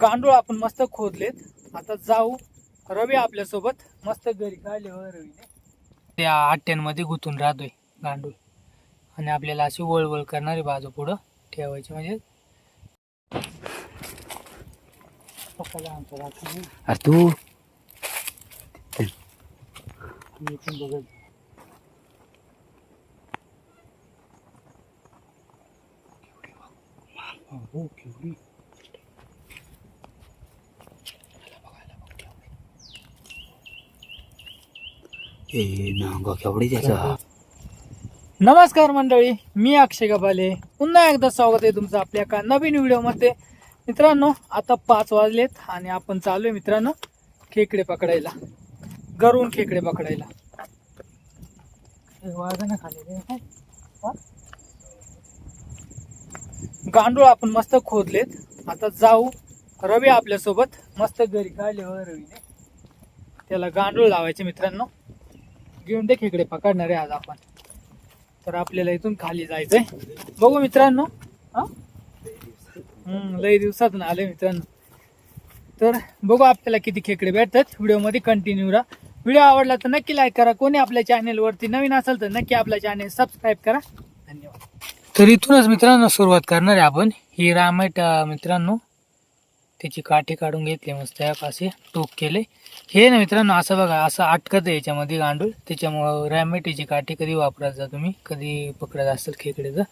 गांडूळ आपण मस्त खोदलेत. आता जाऊ. रवी आपल्यासोबत मस्त घरी काढले हो रवीने. त्या आट्यांमध्ये गुंतून राहतोय गांडूळ आणि आपल्याला अशी वळवळ करणारी बाजू पुढं ठेवायची म्हणजे अरे तू बघत हो केवढी नांगा केवढी त्याचा. नमस्कार मंडळी, मी अक्षय गबाले. पुन्हा एकदा स्वागत आहे तुमचं आपल्या एका नवीन व्हिडिओमध्ये. मित्रांनो, आता 5 वाजलेत आणि आपण चालू आहे मित्रांनो खेकडे पकडायला, गरून खेकडे पकडायला. गांडूळ आपण मस्त खोदलेत. आता जाऊ. रवी आपल्यासोबत मस्त घरी काढले हो रवीने. त्याला गांडूळ लावायचे मित्रांनो. घेऊन दे खेकडे पकडणारे आज आपण. तर आपल्याला इथून खाली जायचंय. बघू मित्रांनो. लई दिवसातून आले मित्रांनो. तर बघू आपल्याला किती खेकडे भेटतात. व्हिडिओमध्ये कंटिन्यू राहा. व्हिडिओ आवडला तर नक्की लाईक करा. कोणी आपल्या चॅनेलवरती नवीन असेल तर नक्की आपल्या चॅनेल सबस्क्राईब करा. धन्यवाद. तर इथूनच मित्रांनो सुरुवात करणार आहे आपण. ही रामायट मित्रांनो त्याची काठी काढून घेतली मस्त असे टोक केले. हे ना मित्रांनो असं बघा, असं अटकत आहे याच्यामध्ये गांडूळ. त्याच्यामुळं रॅमेटीची काठी कधी वापरत जा तुम्ही, कधी पकडत असेल खेकड्याचं.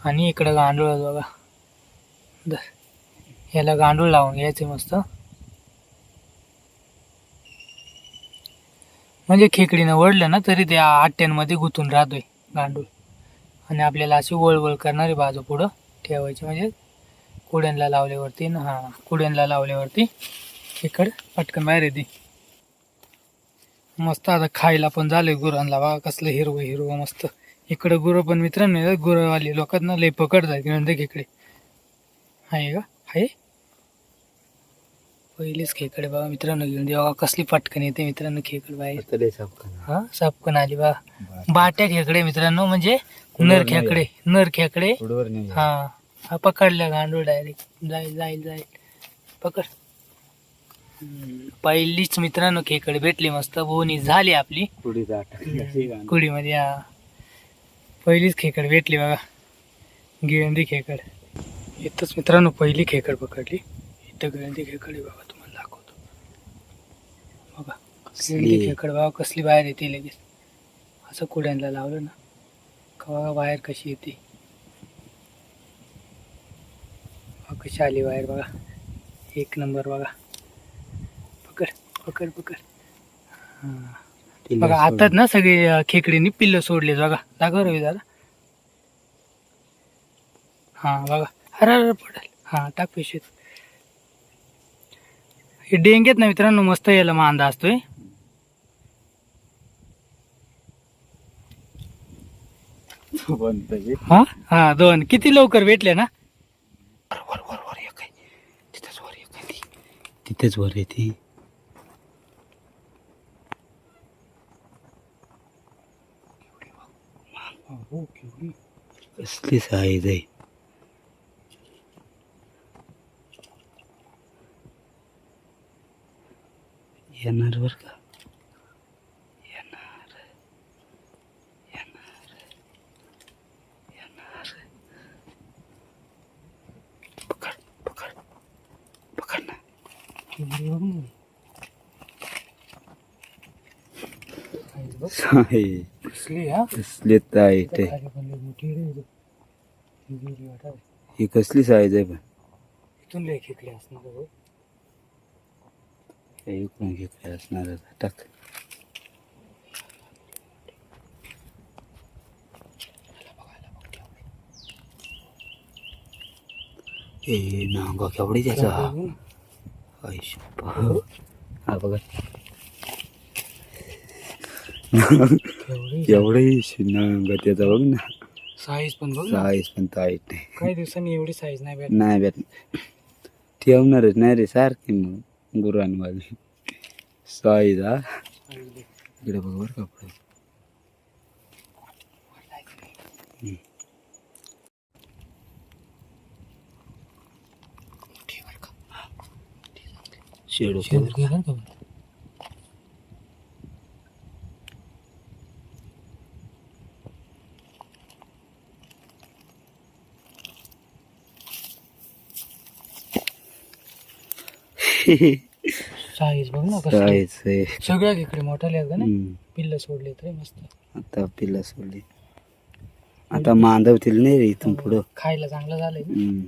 आणि इकडं गांडूळ बघा, याला गांडूळ लावून घ्यायचे मस्त. म्हणजे खेकडीनं वळलं ना तरी त्या आट्यांमध्ये गुंतून राहतोय गांडूळ आणि आपल्याला अशी वळवळ करणारी बाजू पुढं ठेवायची म्हणजे कुड्यांना लावल्यावरती ना. कुड्यांना लावल्यावरती इकडं पटकन बाहेर येते. मस्त आता खायला पण झालंय गुरांना. बघा कसलं हिरवं हिरवं मस्त. इकडं गुरं पण मित्रांनो, गुरंवाली लोकांना लय पकडतात घेऊन ते खेकडे. आहे का? आहे पहिलीच खेकडे बघा मित्रांनो घेऊन दे. बघा कसली पटकन येते मित्रांनो खेकडे बाहेर. हा सापकन आली बघा. बाट्या खेकडे मित्रांनो, म्हणजे नर खेकडे. नर खेकडे हा पकडल्या गांडूळ डायरेक्ट जाईल जाईल जाईल. पकड. पहिलीच मित्रांनो खेकडे भेटली मस्त. बोनी झाली आपली कुडीमध्ये. पहिलीच खेकड भेटली बघा. गिळंदी खेकड. इथंच मित्रांनो पहिली खेकड पकडली. इथं गिळंदी खेकड आहे बघा, तुम्हाला दाखवतो बघा. गिळंदी खेकड बघा कसली बाहेर येते लगेच. असं कुड्यांना लावलं ना का बाहेर कशी येते. कशी आली बाहेर बघा. एक नंबर बघा. पकड पकड पकड. बघा आताच ना सगळे खेकडीनी पिल्ल सोडले बघा. दाखव रवी दादा. हा बघा. अरे पडेल. हा टाक पिशवीत. हे डेंगेत ना मित्रांनो मस्त याला मांदा असतोय. हा हा 2 किती लवकर भेटले ना. तिथेच वर येते. कसली साईज आहे. येणार बर का. येणार येणार येणार. पकड पकड पकड ना. कसली टाईट आहे. ही कसली साईज आहे पण. इथून लय खेकडे असणार. इकडून घेतले असणार. टाक. नांगा केवढी त्याचा. हा बघा एवढी नांगा त्याचा. बघ ना साईज पण बघ. साईज पण टाईट आहे. काही दिवसांनी एवढी साईज नाही भेट. नाही भेट. ठेवणारच नाही रे सारखी मग गुरांवाली साईज. हा इकडे बघ बरं कपडे. शेड होते शेड घे बरं का. साईज बघ ना कसं साईज आहे. सगळ्या इकडे मोठाले आहेत का ना. हम्म. पिल्ल सोडले तरी मस्त. आता पिल्ला सोडली. आता मांदवतील नाही रे इथून पुढं. खायला चांगलं झालंय ना. हम्म.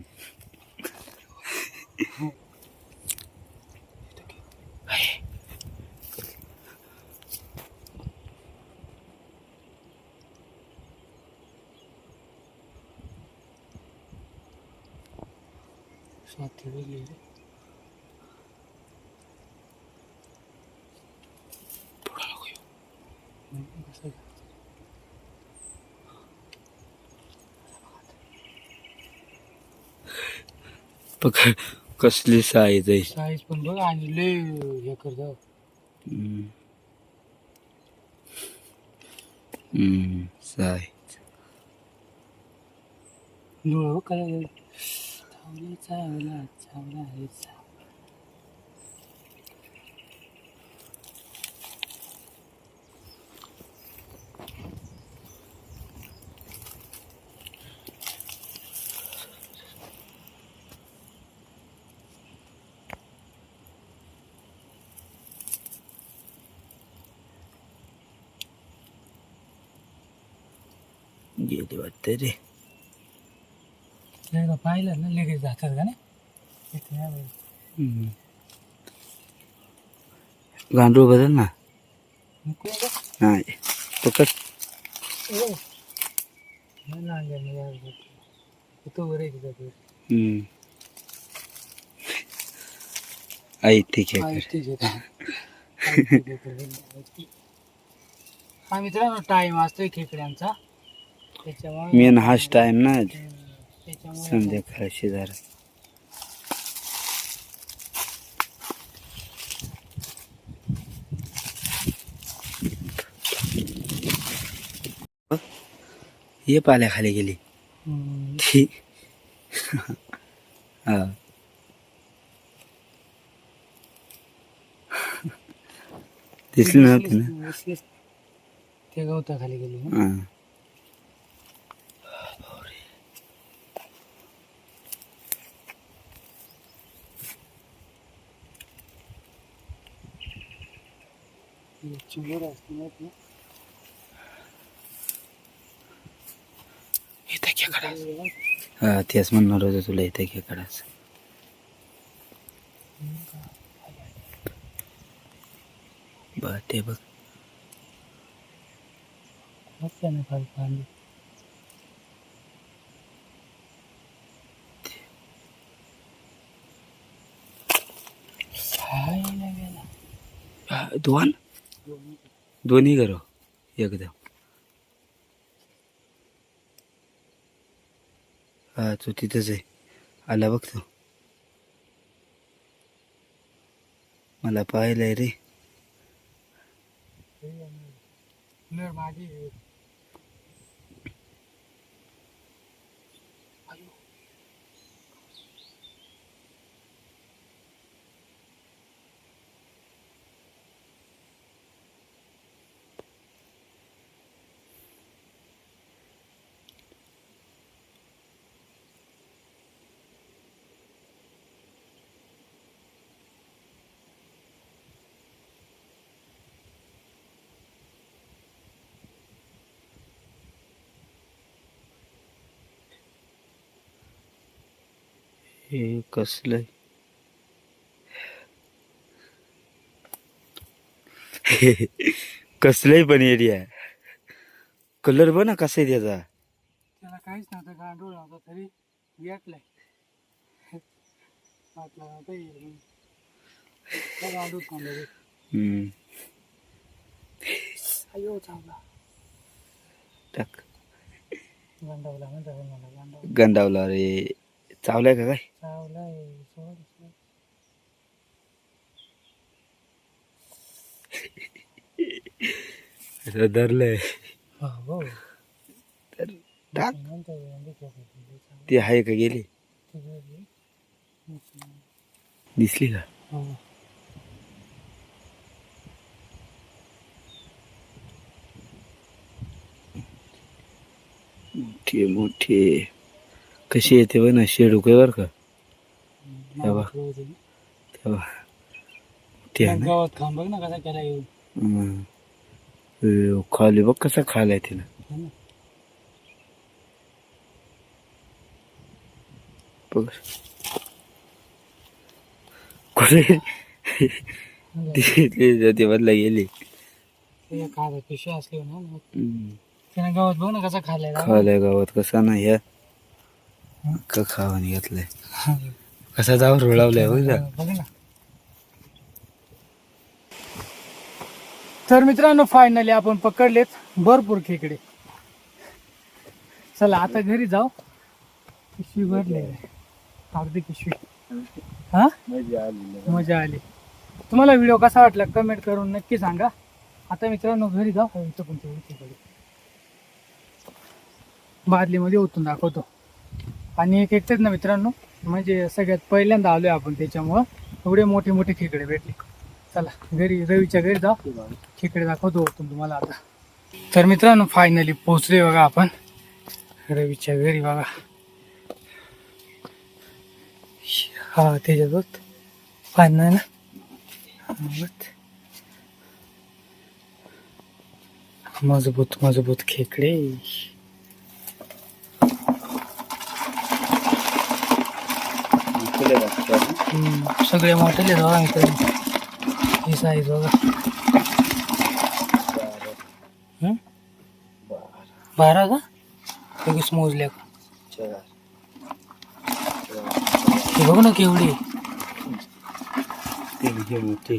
स्वाती वेगळी रे. कसं आहे? बघ कसली साईज आहे. साईज पण बघ आणि लय हे करतो. हम्म. हम्म. साईज डोळं काय चावला चावला चावला आहे चावला. गेली वाटते रे. एकदा पाहिलं ना लगेच जातात का नाही. इथे नाही बाई. हम्म. गांडूळ बदल ना. नको नको. नाही पकड. ओ. नाही लागेल ना यार. तो वर आहे तिथं. हम्म. आई ठीक आहे. हा मित्रांनो टाइम असतोय खेकड्यांचा त्याच्यामुळे मेन हाच टाइम ना त्याच्यामुळे संध्याकाळशी जरा. ये पाल्याखाली गेली. ती हा दिसली नव्हती ना. ते गवताखाली गेली ना. हा. चिंबोर असते माहित ना. इथे खेकडा. हा तेच म्हणणार होतं तुला इथे खेकडाच. बघ ते बघ. मस्त आहे ना खाली पाणी. खायला गेला. दोन दोन्ही करो एकदम. हा तू तिथंच आहे. आला बघ तो. मला पाहिलंय रे. नर माझी हे कसलंय. कसलंय पण एरिया. कलर बघ ना कसा आहे त्याचा. त्याला काहीच नव्हतं गांडूळ नव्हता तरी भेटलाय. वाटला नव्हता गांडूळ थांबले. हम्म. अयो चावला. टाक. गंडावला म्हणतात मला गंडावला. गंडावला रे. चावलाय का काय. चावलाय सोड. धरलंय. हो तर टाक. ती आहे का गेली. दिसली का. हो मोठे मोठे कशी येते बघ ना शेडूक आहे बरं का तेव्हा तेव्हा ते आहे ना गावात खाऊन बघ ना कसा केला येऊ. खाली बघ कसा खालाय तिला बघ कुठे ते बदला गेली खायला पिशवी असली ना त्याने गावात बघ ना कसा खाल्लाय खालाय गावात कसा ना ह्या का खावाने घेतलाय कसा जाऊन रुळावलाय बघ ना. बघ ना. तर मित्रांनो फायनली आपण पकडलेत भरपूर खेकडे. चला आता घरी जाऊ. पिशवी भरले अर्धी पिशवी. हा मजा आली. तुम्हाला व्हिडिओ कसा वाटला कमेंट करून नक्की सांगा. आता मित्रांनो घरी जाऊ. इथं पण खेकडे बादलीमध्ये ओतून दाखवतो. आणि एक एकटेच ना मित्रांनो म्हणजे सगळ्यात पहिल्यांदा आलोय आपण त्याच्यामुळं एवढे मोठे मोठे खेकडे भेटले. चला घरी रवीच्या घरी जाऊ खेकडे दाखवतो ओतून तुम्हाला आता. तर मित्रांनो फायनली पोहोचले बघा आपण रवीच्या घरी बघा. हा त्याच्यात पान नाही ना मजबूत मजबूत खेकडे. सगळे मोठे बघा मित्रांनो ही साईज बघा 12 का लगेच मोजल्या का हे बघ ना केवढी मोठे